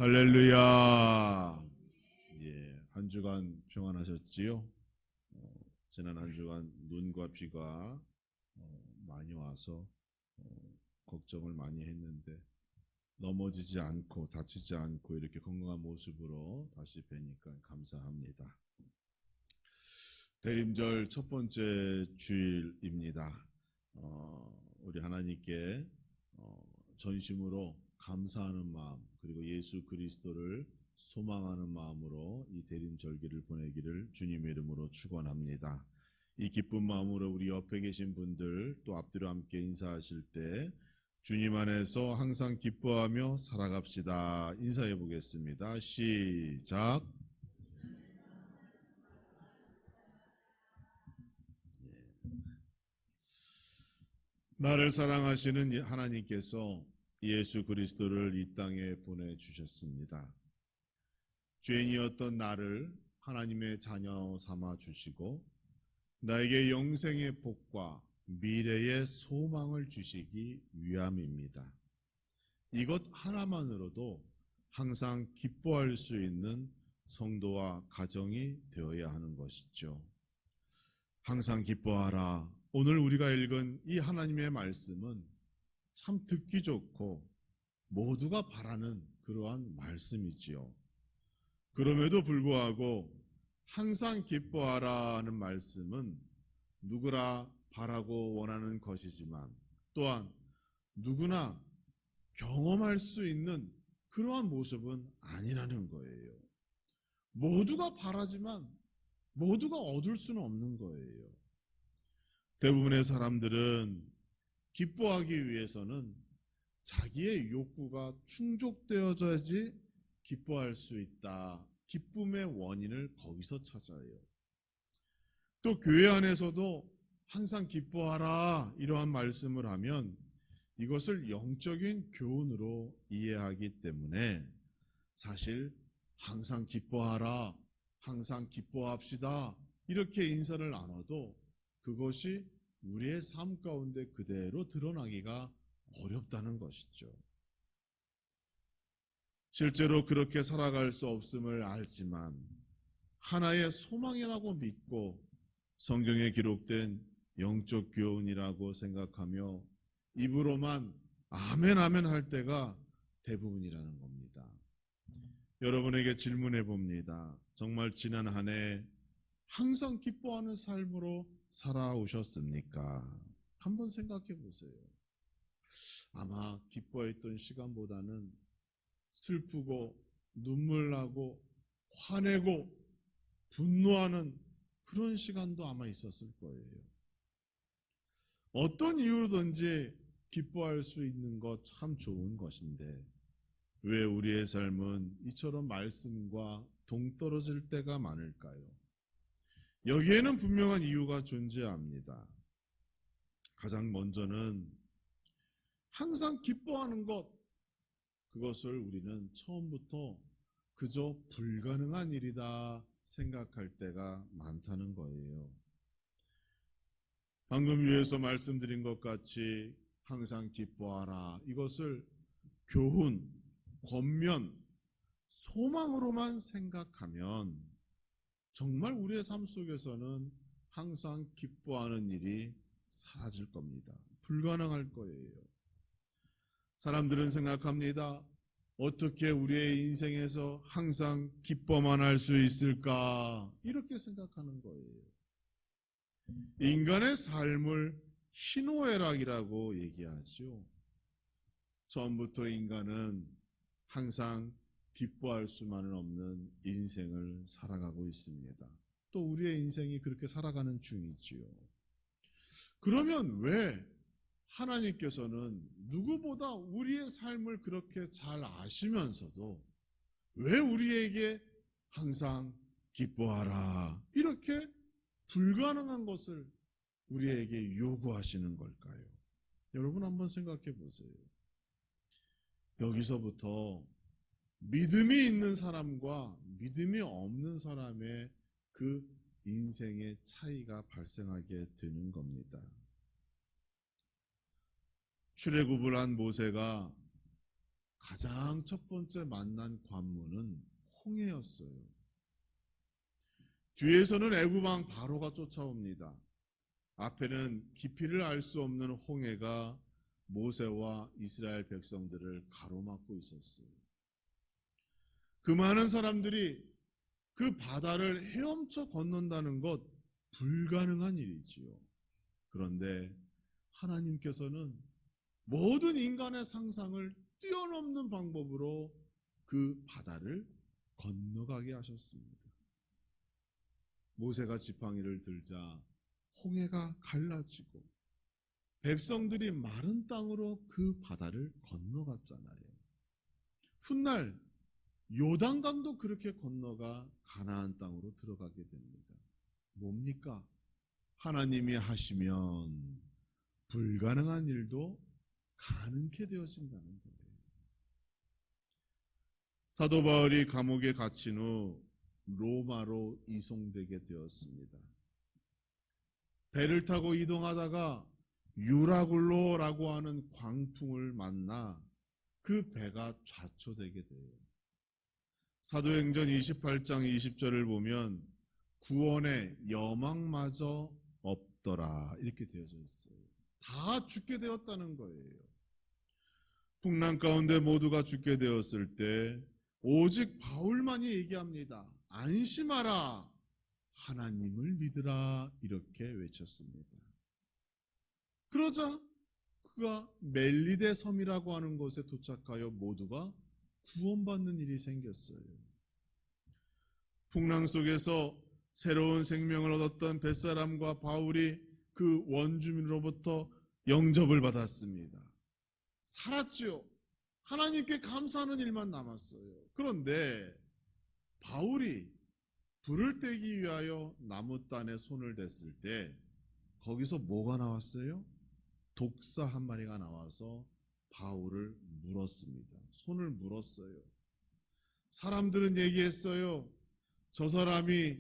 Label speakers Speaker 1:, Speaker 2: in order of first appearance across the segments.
Speaker 1: 할렐루야. 예, 한 주간 평안하셨지요? 지난 한 주간 눈과 비가 많이 와서 걱정을 많이 했는데 넘어지지 않고 다치지 않고 이렇게 건강한 모습으로 다시 뵈니까 감사합니다. 대림절 첫 번째 주일입니다. 우리 하나님께 전심으로 감사하는 마음, 그리고 예수 그리스도를 소망하는 마음으로 이 대림절기를 보내기를 주님의 이름으로 축원합니다. 이 기쁜 마음으로 우리 옆에 계신 분들 또 앞뒤로 함께 인사하실 때 주님 안에서 항상 기뻐하며 살아갑시다. 인사해 보겠습니다. 시작. 나를 사랑하시는 하나님께서 예수 그리스도를 이 땅에 보내주셨습니다. 죄인이었던 나를 하나님의 자녀 삼아 주시고 나에게 영생의 복과 미래의 소망을 주시기 위함입니다. 이것 하나만으로도 항상 기뻐할 수 있는 성도와 가정이 되어야 하는 것이죠. 항상 기뻐하라. 오늘 우리가 읽은 이 하나님의 말씀은 참 듣기 좋고 모두가 바라는 그러한 말씀이지요. 그럼에도 불구하고 항상 기뻐하라는 말씀은 누구나 바라고 원하는 것이지만 또한 누구나 경험할 수 있는 그러한 모습은 아니라는 거예요. 모두가 바라지만 모두가 얻을 수는 없는 거예요. 대부분의 사람들은 기뻐하기 위해서는 자기의 욕구가 충족되어져야지 기뻐할 수 있다. 기쁨의 원인을 거기서 찾아요. 또 교회 안에서도 항상 기뻐하라 이러한 말씀을 하면 이것을 영적인 교훈으로 이해하기 때문에 사실 항상 기뻐하라, 항상 기뻐합시다 이렇게 인사를 나눠도 그것이 우리의 삶 가운데 그대로 드러나기가 어렵다는 것이죠. 실제로 그렇게 살아갈 수 없음을 알지만 하나의 소망이라고 믿고 성경에 기록된 영적 교훈이라고 생각하며 입으로만 아멘 아멘 할 때가 대부분이라는 겁니다. 여러분에게 질문해 봅니다. 정말 지난 한 해 항상 기뻐하는 삶으로 살아오셨습니까? 한번 생각해 보세요. 아마 기뻐했던 시간보다는 슬프고 눈물 나고 화내고 분노하는 그런 시간도 아마 있었을 거예요. 어떤 이유로든지 기뻐할 수 있는 것 참 좋은 것인데 왜 우리의 삶은 이처럼 말씀과 동떨어질 때가 많을까요? 여기에는 분명한 이유가 존재합니다. 가장 먼저는 항상 기뻐하는 것, 그것을 우리는 처음부터 그저 불가능한 일이다 생각할 때가 많다는 거예요. 방금 위에서 말씀드린 것 같이 항상 기뻐하라. 이것을 교훈, 권면, 소망으로만 생각하면 정말 우리의 삶 속에서는 항상 기뻐하는 일이 사라질 겁니다. 불가능할 거예요. 사람들은 생각합니다. 어떻게 우리의 인생에서 항상 기뻐만 할 수 있을까? 이렇게 생각하는 거예요. 인간의 삶을 희노애락이라고 얘기하죠. 처음부터 인간은 항상 기뻐할 수만은 없는 인생을 살아가고 있습니다. 또 우리의 인생이 그렇게 살아가는 중이지요. 그러면 왜 하나님께서는 누구보다 우리의 삶을 그렇게 잘 아시면서도 왜 우리에게 항상 기뻐하라 이렇게 불가능한 것을 우리에게 요구하시는 걸까요? 여러분 한번 생각해 보세요. 여기서부터 믿음이 있는 사람과 믿음이 없는 사람의 그 인생의 차이가 발생하게 되는 겁니다. 출애굽을 한 모세가 가장 첫 번째 만난 관문은 홍해였어요. 뒤에서는 애굽 왕 바로가 쫓아옵니다. 앞에는 깊이를 알 수 없는 홍해가 모세와 이스라엘 백성들을 가로막고 있었어요. 그 많은 사람들이 그 바다를 헤엄쳐 건넌다는 것 불가능한 일이지요. 그런데 하나님께서는 모든 인간의 상상을 뛰어넘는 방법으로 그 바다를 건너가게 하셨습니다. 모세가 지팡이를 들자 홍해가 갈라지고 백성들이 마른 땅으로 그 바다를 건너갔잖아요. 훗날 요단강도 그렇게 건너가 가나안 땅으로 들어가게 됩니다. 뭡니까? 하나님이 하시면 불가능한 일도 가능케 되어진다는 거예요. 사도 바울이 감옥에 갇힌 후 로마로 이송되게 되었습니다. 배를 타고 이동하다가 유라굴로라고 하는 광풍을 만나 그 배가 좌초되게 돼요. 사도행전 28장 20절을 보면 구원의 여망마저 없더라 이렇게 되어져 있어요. 다 죽게 되었다는 거예요. 풍랑 가운데 모두가 죽게 되었을 때 오직 바울만이 얘기합니다. 안심하라, 하나님을 믿으라 이렇게 외쳤습니다. 그러자 그가 멜리데 섬이라고 하는 곳에 도착하여 모두가 구원받는 일이 생겼어요. 풍랑 속에서 새로운 생명을 얻었던 벳사람과 바울이 그 원주민으로부터 영접을 받았습니다. 살았죠. 하나님께 감사하는 일만 남았어요. 그런데 바울이 불을 떼기 위하여 나무단에 손을 댔을 때 거기서 뭐가 나왔어요? 독사 한 마리가 나와서 바울을 물었습니다. 손을 물었어요. 사람들은 얘기했어요. 저 사람이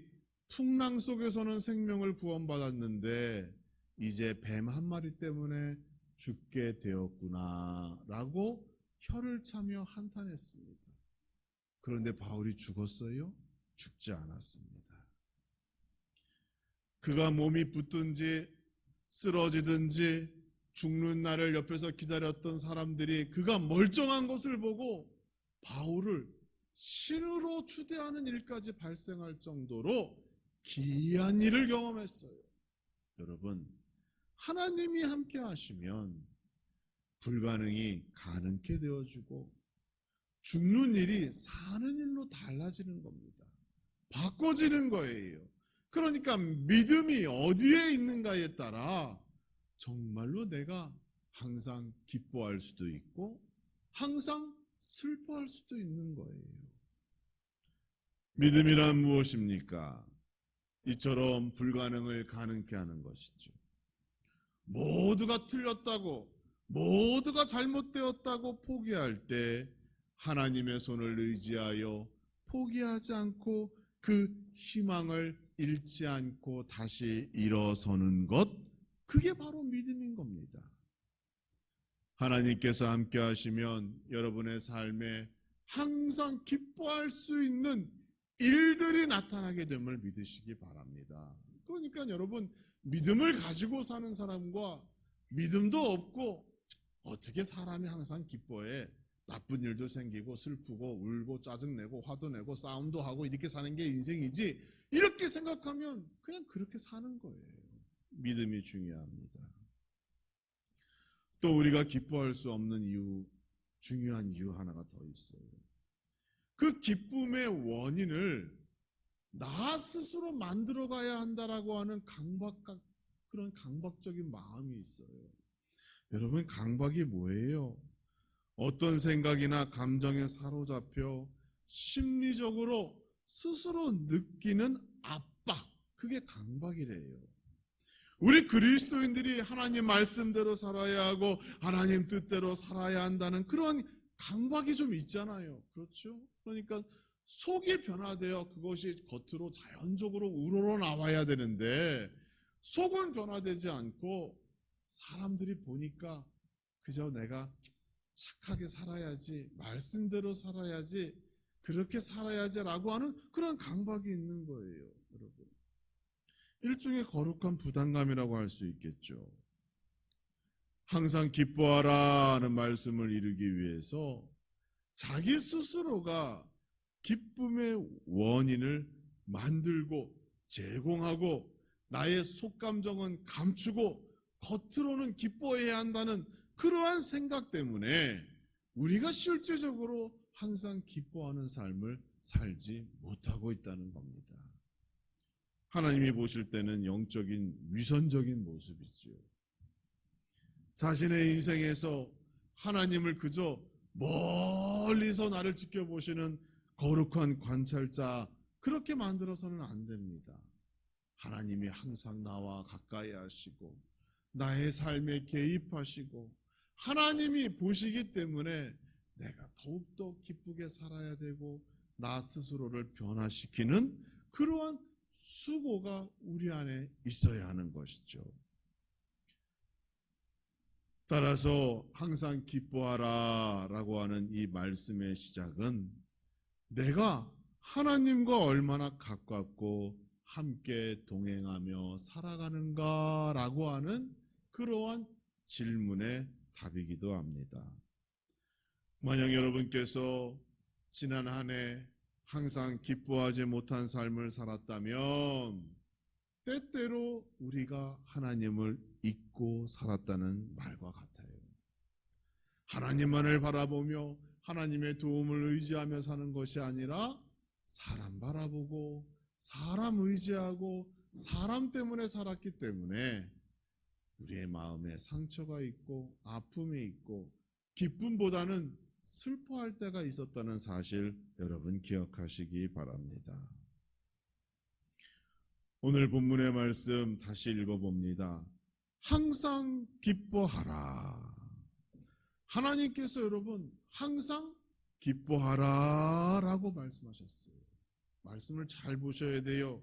Speaker 1: 풍랑 속에서는 생명을 구원받았는데 이제 뱀 한 마리 때문에 죽게 되었구나 라고 혀를 차며 한탄했습니다. 그런데 바울이 죽었어요? 죽지 않았습니다. 그가 몸이 붙든지 쓰러지든지 죽는 날을 옆에서 기다렸던 사람들이 그가 멀쩡한 것을 보고 바울을 신으로 추대하는 일까지 발생할 정도로 기이한 일을 경험했어요. 여러분, 하나님이 함께 하시면 불가능이 가능케 되어주고 죽는 일이 사는 일로 달라지는 겁니다. 바꿔지는 거예요. 그러니까 믿음이 어디에 있는가에 따라 정말로 내가 항상 기뻐할 수도 있고 항상 슬퍼할 수도 있는 거예요. 믿음이란 무엇입니까? 이처럼 불가능을 가능케 하는 것이죠. 모두가 틀렸다고, 모두가 잘못되었다고 포기할 때 하나님의 손을 의지하여 포기하지 않고 그 희망을 잃지 않고 다시 일어서는 것, 그게 바로 믿음인 겁니다. 하나님께서 함께 하시면 여러분의 삶에 항상 기뻐할 수 있는 일들이 나타나게 됨을 믿으시기 바랍니다. 그러니까 여러분, 믿음을 가지고 사는 사람과 믿음도 없고 어떻게 사람이 항상 기뻐해? 나쁜 일도 생기고 슬프고 울고 짜증내고 화도 내고 싸움도 하고 이렇게 사는 게 인생이지, 이렇게 생각하면 그냥 그렇게 사는 거예요. 믿음이 중요합니다. 또 우리가 기뻐할 수 없는 이유, 중요한 이유 하나가 더 있어요. 그 기쁨의 원인을 나 스스로 만들어가야 한다라고 하는 그런 강박적인 마음이 있어요. 여러분, 강박이 뭐예요? 어떤 생각이나 감정에 사로잡혀 심리적으로 스스로 느끼는 압박, 그게 강박이래요. 우리 그리스도인들이 하나님 말씀대로 살아야 하고 하나님 뜻대로 살아야 한다는 그런 강박이 좀 있잖아요. 그렇죠? 그러니까 속이 변화되어 그것이 겉으로 자연적으로 우러러 나와야 되는데 속은 변화되지 않고 사람들이 보니까 그저 내가 착하게 살아야지, 말씀대로 살아야지, 그렇게 살아야지라고 하는 그런 강박이 있는 거예요, 여러분. 일종의 거룩한 부담감이라고 할 수 있겠죠. 항상 기뻐하라는 말씀을 이루기 위해서 자기 스스로가 기쁨의 원인을 만들고 제공하고 나의 속감정은 감추고 겉으로는 기뻐해야 한다는 그러한 생각 때문에 우리가 실제적으로 항상 기뻐하는 삶을 살지 못하고 있다는 겁니다. 하나님이 보실 때는 영적인 위선적인 모습이지요. 자신의 인생에서 하나님을 그저 멀리서 나를 지켜보시는 거룩한 관찰자, 그렇게 만들어서는 안 됩니다. 하나님이 항상 나와 가까이 하시고 나의 삶에 개입하시고 하나님이 보시기 때문에 내가 더욱더 기쁘게 살아야 되고 나 스스로를 변화시키는 그러한 수고가 우리 안에 있어야 하는 것이죠. 따라서 항상 기뻐하라 라고 하는 이 말씀의 시작은 내가 하나님과 얼마나 가깝고 함께 동행하며 살아가는가 라고 하는 그러한 질문의 답이기도 합니다. 만약 여러분께서 지난 한 해 항상 기뻐하지 못한 삶을 살았다면 때때로 우리가 하나님을 잊고 살았다는 말과 같아요. 하나님만을 바라보며 하나님의 도움을 의지하며 사는 것이 아니라 사람 바라보고 사람 의지하고 사람 때문에 살았기 때문에 우리의 마음에 상처가 있고 아픔이 있고 기쁨보다는 슬퍼할 때가 있었다는 사실 여러분 기억하시기 바랍니다. 오늘 본문의 말씀 다시 읽어봅니다. 항상 기뻐하라. 하나님께서 여러분 항상 기뻐하라 라고 말씀하셨어요. 말씀을 잘 보셔야 돼요.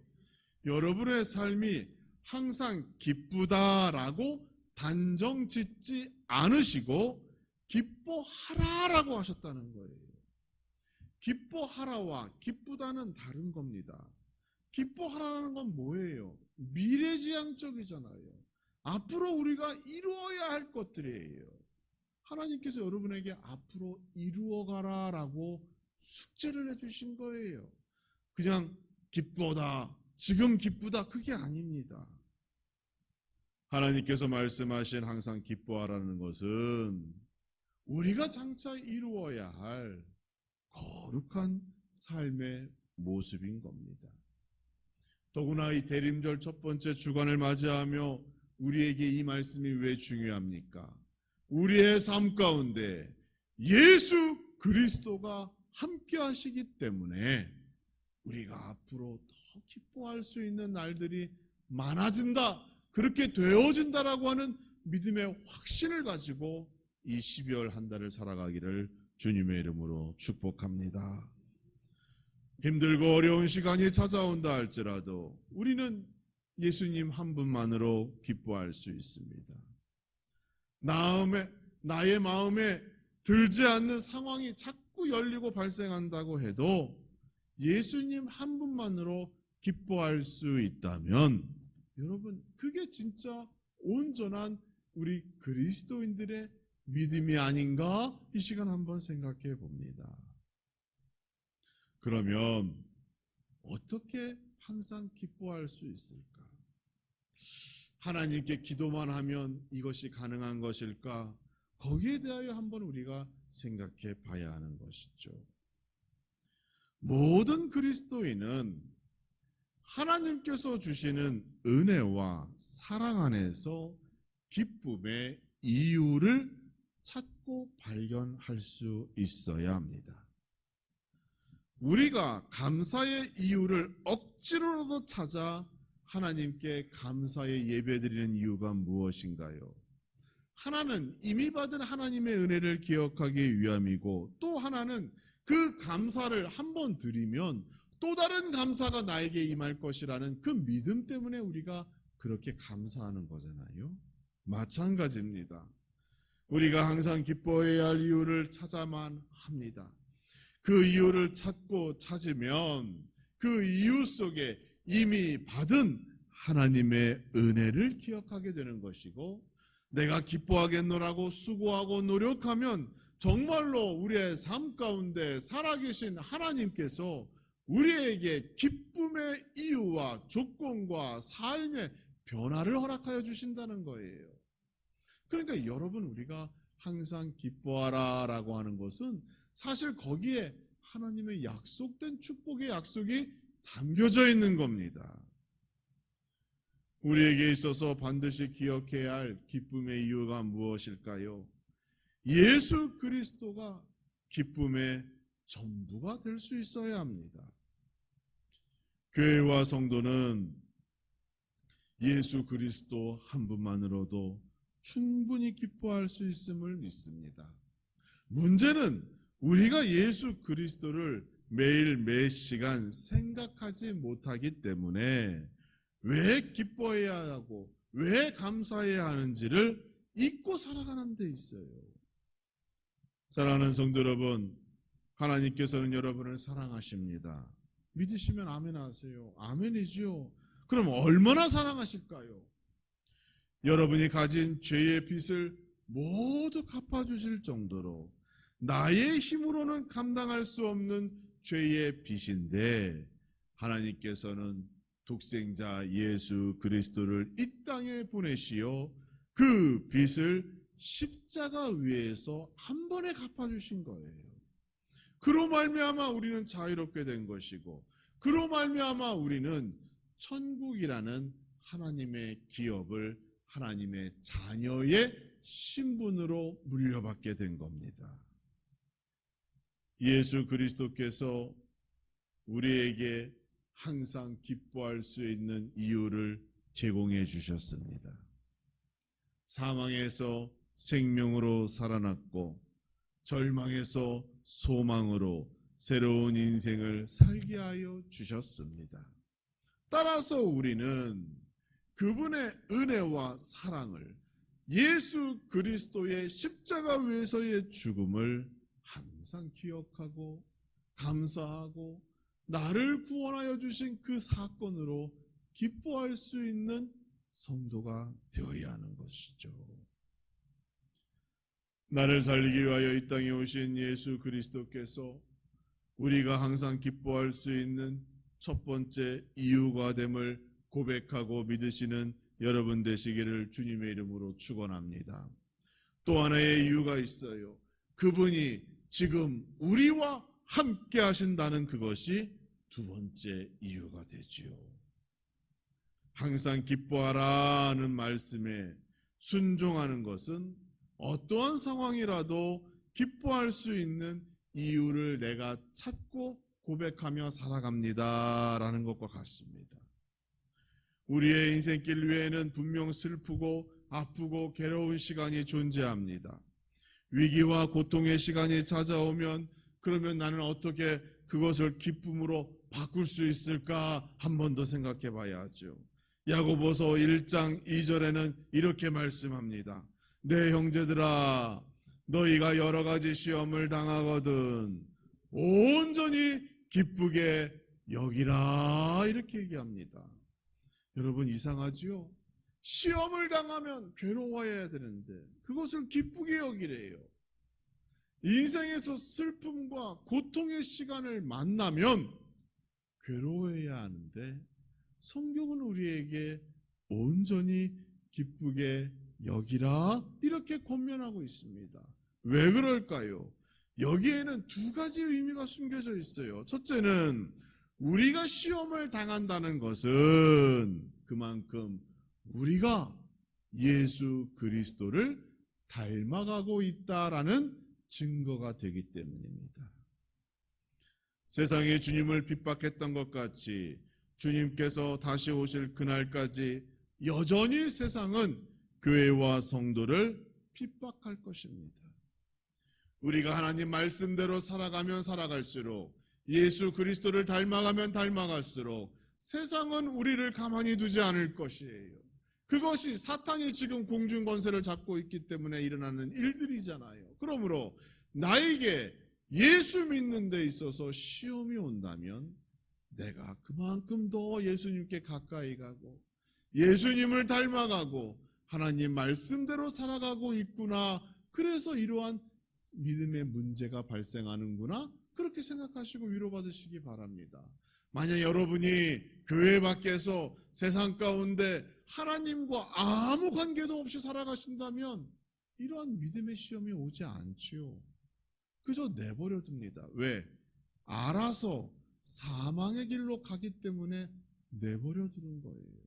Speaker 1: 여러분의 삶이 항상 기쁘다라고 단정 짓지 않으시고 기뻐하라라고 하셨다는 거예요. 기뻐하라와 기쁘다는 다른 겁니다. 기뻐하라는 건 뭐예요? 미래지향적이잖아요. 앞으로 우리가 이루어야 할 것들이에요. 하나님께서 여러분에게 앞으로 이루어가라라고 숙제를 해주신 거예요. 그냥 기쁘다, 지금 기쁘다, 그게 아닙니다. 하나님께서 말씀하신 항상 기뻐하라는 것은 우리가 장차 이루어야 할 거룩한 삶의 모습인 겁니다. 더구나 이 대림절 첫 번째 주간을 맞이하며 우리에게 이 말씀이 왜 중요합니까? 우리의 삶 가운데 예수 그리스도가 함께 하시기 때문에 우리가 앞으로 더 기뻐할 수 있는 날들이 많아진다, 그렇게 되어진다라고 하는 믿음의 확신을 가지고 이 12월 한 달을 살아가기를 주님의 이름으로 축복합니다. 힘들고 어려운 시간이 찾아온다 할지라도 우리는 예수님 한 분만으로 기뻐할 수 있습니다. 나의 마음에 들지 않는 상황이 자꾸 열리고 발생한다고 해도 예수님 한 분만으로 기뻐할 수 있다면 여러분 그게 진짜 온전한 우리 그리스도인들의 믿음이 아닌가? 이 시간 한번 생각해 봅니다. 그러면 어떻게 항상 기뻐할 수 있을까? 하나님께 기도만 하면 이것이 가능한 것일까? 거기에 대하여 한번 우리가 생각해 봐야 하는 것이죠. 모든 그리스도인은 하나님께서 주시는 은혜와 사랑 안에서 기쁨의 이유를 찾고 발견할 수 있어야 합니다. 우리가 감사의 이유를 억지로라도 찾아 하나님께 감사의 예배드리는 이유가 무엇인가요? 하나는 이미 받은 하나님의 은혜를 기억하기 위함이고 또 하나는 그 감사를 한번 드리면 또 다른 감사가 나에게 임할 것이라는 그 믿음 때문에 우리가 그렇게 감사하는 거잖아요. 마찬가지입니다. 우리가 항상 기뻐해야 할 이유를 찾아만 합니다. 그 이유를 찾으면 그 이유 속에 이미 받은 하나님의 은혜를 기억하게 되는 것이고, 내가 기뻐하겠노라고 수고하고 노력하면 정말로 우리의 삶 가운데 살아계신 하나님께서 우리에게 기쁨의 이유와 조건과 삶의 변화를 허락하여 주신다는 거예요. 그러니까 여러분, 우리가 항상 기뻐하라 라고 하는 것은 사실 거기에 하나님의 약속된 축복의 약속이 담겨져 있는 겁니다. 우리에게 있어서 반드시 기억해야 할 기쁨의 이유가 무엇일까요? 예수 그리스도가 기쁨의 전부가 될 수 있어야 합니다. 교회와 성도는 예수 그리스도 한 분만으로도 충분히 기뻐할 수 있음을 믿습니다. 문제는 우리가 예수 그리스도를 매일 매 시간 생각하지 못하기 때문에 왜 기뻐해야 하고 왜 감사해야 하는지를 잊고 살아가는 데 있어요. 사랑하는 성도 여러분, 하나님께서는 여러분을 사랑하십니다. 믿으시면 아멘 하세요. 아멘이죠. 그럼 얼마나 사랑하실까요? 여러분이 가진 죄의 빚을 모두 갚아주실 정도로 나의 힘으로는 감당할 수 없는 죄의 빚인데, 하나님께서는 독생자 예수 그리스도를 이 땅에 보내시어 그 빚을 십자가 위에서 한 번에 갚아주신 거예요. 그로 말미암아 우리는 자유롭게 된 것이고, 그로 말미암아 우리는 천국이라는 하나님의 기업을 하나님의 자녀의 신분으로 물려받게 된 겁니다. 예수 그리스도께서 우리에게 항상 기뻐할 수 있는 이유를 제공해 주셨습니다. 사망에서 생명으로 살아났고, 절망에서 소망으로 새로운 인생을 살게 하여 주셨습니다. 따라서 우리는 그분의 은혜와 사랑을, 예수 그리스도의 십자가 위에서의 죽음을 항상 기억하고 감사하고 나를 구원하여 주신 그 사건으로 기뻐할 수 있는 성도가 되어야 하는 것이죠. 나를 살리기 위하여 이 땅에 오신 예수 그리스도께서 우리가 항상 기뻐할 수 있는 첫 번째 이유가 됨을 고백하고 믿으시는 여러분 되시기를 주님의 이름으로 축원합니다. 또 하나의 이유가 있어요. 그분이 지금 우리와 함께 하신다는 그것이 두 번째 이유가 되지요. 항상 기뻐하라는 말씀에 순종하는 것은 어떠한 상황이라도 기뻐할 수 있는 이유를 내가 찾고 고백하며 살아갑니다라는 것과 같습니다. 우리의 인생길 위에는 분명 슬프고 아프고 괴로운 시간이 존재합니다. 위기와 고통의 시간이 찾아오면 그러면 나는 어떻게 그것을 기쁨으로 바꿀 수 있을까 한 번 더 생각해 봐야 하죠. 야고보서 1장 2절에는 이렇게 말씀합니다. 내 형제들아, 너희가 여러 가지 시험을 당하거든 온전히 기쁘게 여기라, 이렇게 얘기합니다. 여러분, 이상하지요? 시험을 당하면 괴로워해야 되는데 그것을 기쁘게 여기래요. 인생에서 슬픔과 고통의 시간을 만나면 괴로워해야 하는데 성경은 우리에게 온전히 기쁘게 여기라, 이렇게 권면하고 있습니다. 왜 그럴까요? 여기에는 두 가지 의미가 숨겨져 있어요. 첫째는 우리가 시험을 당한다는 것은 그만큼 우리가 예수 그리스도를 닮아가고 있다라는 증거가 되기 때문입니다. 세상에 주님을 핍박했던 것 같이 주님께서 다시 오실 그날까지 여전히 세상은 교회와 성도를 핍박할 것입니다. 우리가 하나님 말씀대로 살아가면 살아갈수록, 예수 그리스도를 닮아가면 닮아갈수록 세상은 우리를 가만히 두지 않을 것이에요. 그것이 사탄이 지금 공중 권세를 잡고 있기 때문에 일어나는 일들이잖아요. 그러므로 나에게 예수 믿는 데 있어서 시험이 온다면 내가 그만큼 더 예수님께 가까이 가고 예수님을 닮아가고 하나님 말씀대로 살아가고 있구나. 그래서 이러한 믿음의 문제가 발생하는구나. 그렇게 생각하시고 위로받으시기 바랍니다. 만약 여러분이 교회 밖에서 세상 가운데 하나님과 아무 관계도 없이 살아가신다면 이러한 믿음의 시험이 오지 않지요. 그저 내버려 둡니다. 왜? 알아서 사망의 길로 가기 때문에 내버려 두는 거예요.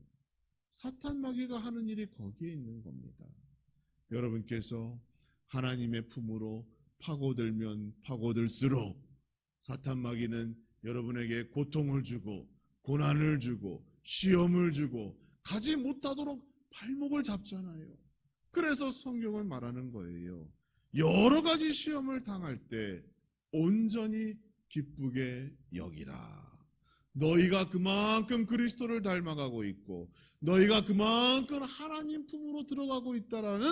Speaker 1: 사탄 마귀가 하는 일이 거기에 있는 겁니다. 여러분께서 하나님의 품으로 파고들면 파고들수록 사탄 마귀는 여러분에게 고통을 주고 고난을 주고 시험을 주고 가지 못하도록 발목을 잡잖아요. 그래서 성경은 말하는 거예요. 여러 가지 시험을 당할 때 온전히 기쁘게 여기라. 너희가 그만큼 그리스도를 닮아가고 있고 너희가 그만큼 하나님 품으로 들어가고 있다라는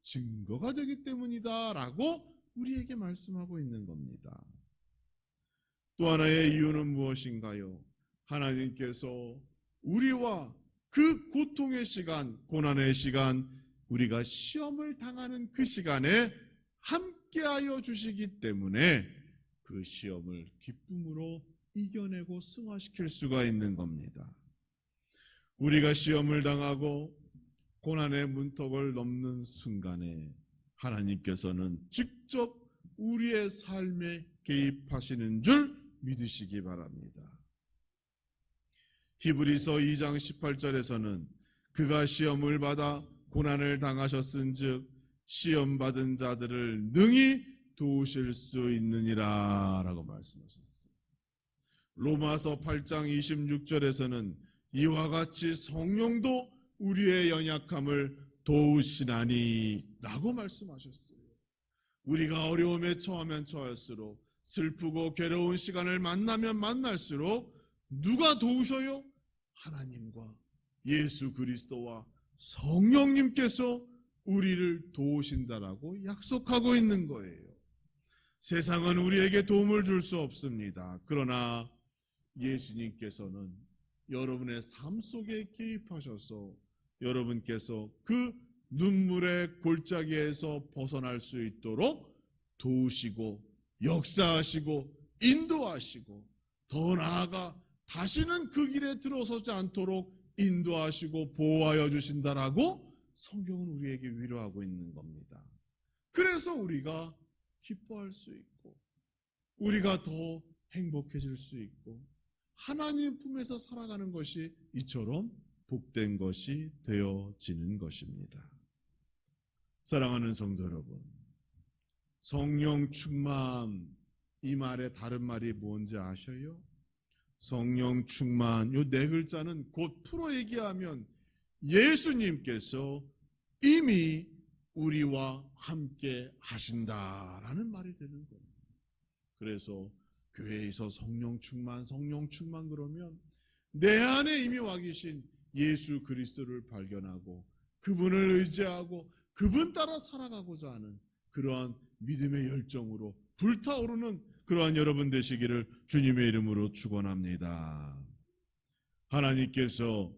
Speaker 1: 증거가 되기 때문이다 라고 우리에게 말씀하고 있는 겁니다. 또 하나의 이유는 무엇인가요? 하나님께서 우리와 그 고통의 시간, 고난의 시간, 우리가 시험을 당하는 그 시간에 함께하여 주시기 때문에 그 시험을 기쁨으로 이겨내고 승화시킬 수가 있는 겁니다. 우리가 시험을 당하고 고난의 문턱을 넘는 순간에 하나님께서는 직접 우리의 삶에 개입하시는 줄 믿으시기 바랍니다. 히브리서 2장 18절에서는 그가 시험을 받아 고난을 당하셨은즉 시험 받은 자들을 능히 도우실 수 있느니라 라고 말씀하셨어요. 로마서 8장 26절에서는 이와 같이 성령도 우리의 연약함을 도우시나니 라고 말씀하셨어요. 우리가 어려움에 처하면 처할수록 슬프고 괴로운 시간을 만나면 만날수록 누가 도우셔요? 하나님과 예수 그리스도와 성령님께서 우리를 도우신다라고 약속하고 있는 거예요. 세상은 우리에게 도움을 줄 수 없습니다. 그러나 예수님께서는 여러분의 삶 속에 개입하셔서 여러분께서 그 눈물의 골짜기에서 벗어날 수 있도록 도우시고 역사하시고 인도하시고 더 나아가 다시는 그 길에 들어서지 않도록 인도하시고 보호하여 주신다라고 성경은 우리에게 위로하고 있는 겁니다. 그래서 우리가 기뻐할 수 있고 우리가 더 행복해질 수 있고 하나님 품에서 살아가는 것이 이처럼 복된 것이 되어지는 것입니다. 사랑하는 성도 여러분, 성령 충만, 이 말의 다른 말이 뭔지 아셔요? 성령 충만, 요 네 글자는 곧 풀어 얘기하면 예수님께서 이미 우리와 함께 하신다라는 말이 되는 거예요. 그래서 교회에서 성령 충만 그러면 내 안에 이미 와 계신 예수 그리스도를 발견하고 그분을 의지하고 그분 따라 살아가고자 하는 그러한 믿음의 열정으로 불타오르는 그러한 여러분 되시기를 주님의 이름으로 축원합니다. 하나님께서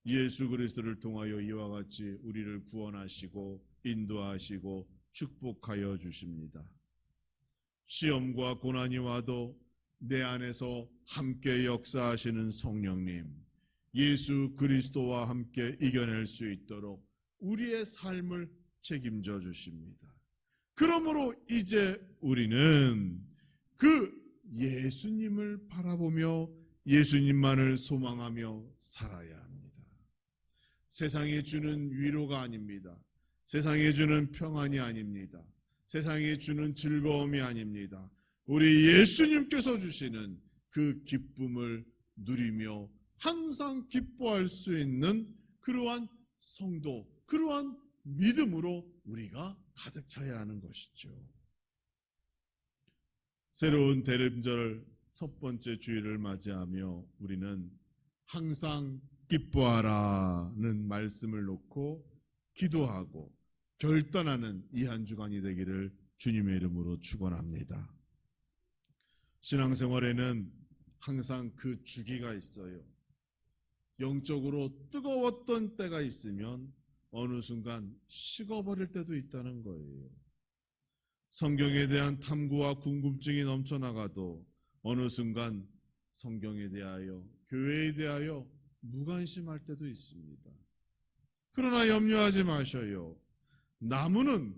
Speaker 1: 예수 그리스도를 통하여 이와 같이 우리를 구원하시고 인도하시고 축복하여 주십니다. 시험과 고난이 와도 내 안에서 함께 역사하시는 성령님, 예수 그리스도와 함께 이겨낼 수 있도록 우리의 삶을 책임져 주십니다. 그러므로 이제 우리는 그 예수님을 바라보며 예수님만을 소망하며 살아야 합니다. 세상이 주는 위로가 아닙니다. 세상이 주는 평안이 아닙니다. 세상이 주는 즐거움이 아닙니다. 우리 예수님께서 주시는 그 기쁨을 누리며 항상 기뻐할 수 있는 그러한 성도, 그러한 믿음으로 우리가 가득 차야 하는 것이죠. 새로운 대림절 첫 번째 주일을 맞이하며 우리는 항상 기뻐하라는 말씀을 놓고 기도하고 결단하는 이 한 주간이 되기를 주님의 이름으로 축원합니다. 신앙생활에는 항상 그 주기가 있어요. 영적으로 뜨거웠던 때가 있으면 어느 순간 식어버릴 때도 있다는 거예요. 성경에 대한 탐구와 궁금증이 넘쳐나가도 어느 순간 성경에 대하여, 교회에 대하여 무관심할 때도 있습니다. 그러나 염려하지 마셔요. 나무는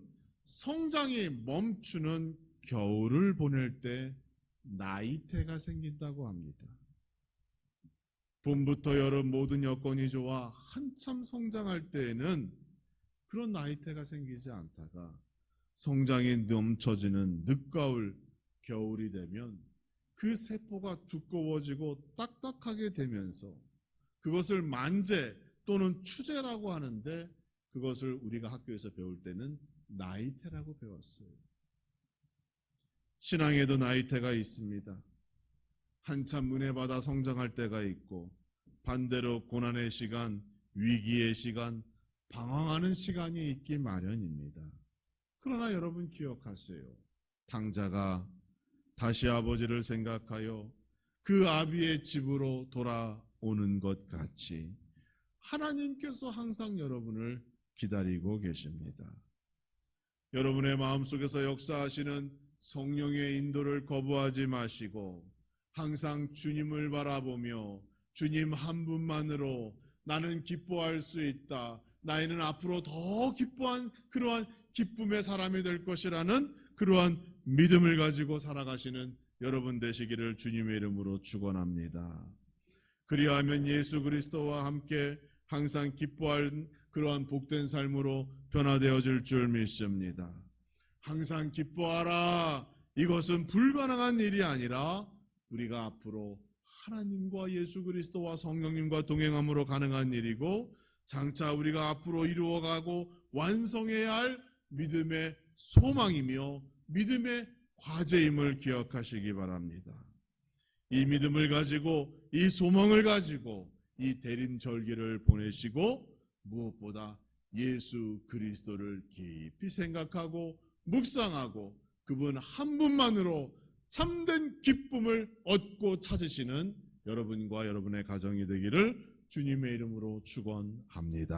Speaker 1: 성장이 멈추는 겨울을 보낼 때 나이테가 생긴다고 합니다. 봄부터 여름 모든 여건이 좋아 한참 성장할 때에는 그런 나이테가 생기지 않다가 성장이 넘쳐지는 늦가을, 겨울이 되면 그 세포가 두꺼워지고 딱딱하게 되면서 그것을 만재 또는 추재라고 하는데 그것을 우리가 학교에서 배울 때는 나이테라고 배웠어요. 신앙에도 나이테가 있습니다. 한참 은혜 받아 성장할 때가 있고 반대로 고난의 시간, 위기의 시간, 방황하는 시간이 있기 마련입니다. 그러나 여러분 기억하세요. 탕자가 다시 아버지를 생각하여 그 아비의 집으로 돌아오는 것 같이 하나님께서 항상 여러분을 기다리고 계십니다. 여러분의 마음속에서 역사하시는 성령의 인도를 거부하지 마시고 항상 주님을 바라보며 주님 한 분만으로 나는 기뻐할 수 있다. 나이는 앞으로 더 기뻐한 그러한 기쁨의 사람이 될 것이라는 그러한 믿음을 가지고 살아가시는 여러분 되시기를 주님의 이름으로 축원합니다. 그리하면 예수 그리스도와 함께 항상 기뻐할 그러한 복된 삶으로 변화되어질 줄 믿습니다. 항상 기뻐하라. 이것은 불가능한 일이 아니라 우리가 앞으로 하나님과 예수 그리스도와 성령님과 동행함으로 가능한 일이고 장차 우리가 앞으로 이루어가고 완성해야 할 믿음의 소망이며 믿음의 과제임을 기억하시기 바랍니다. 이 믿음을 가지고 이 소망을 가지고 이 대림절기를 보내시고 무엇보다 예수 그리스도를 깊이 생각하고 묵상하고 그분 한 분만으로 참된 기쁨을 얻고 찾으시는 여러분과 여러분의 가정이 되기를 주님의 이름으로 축원합니다.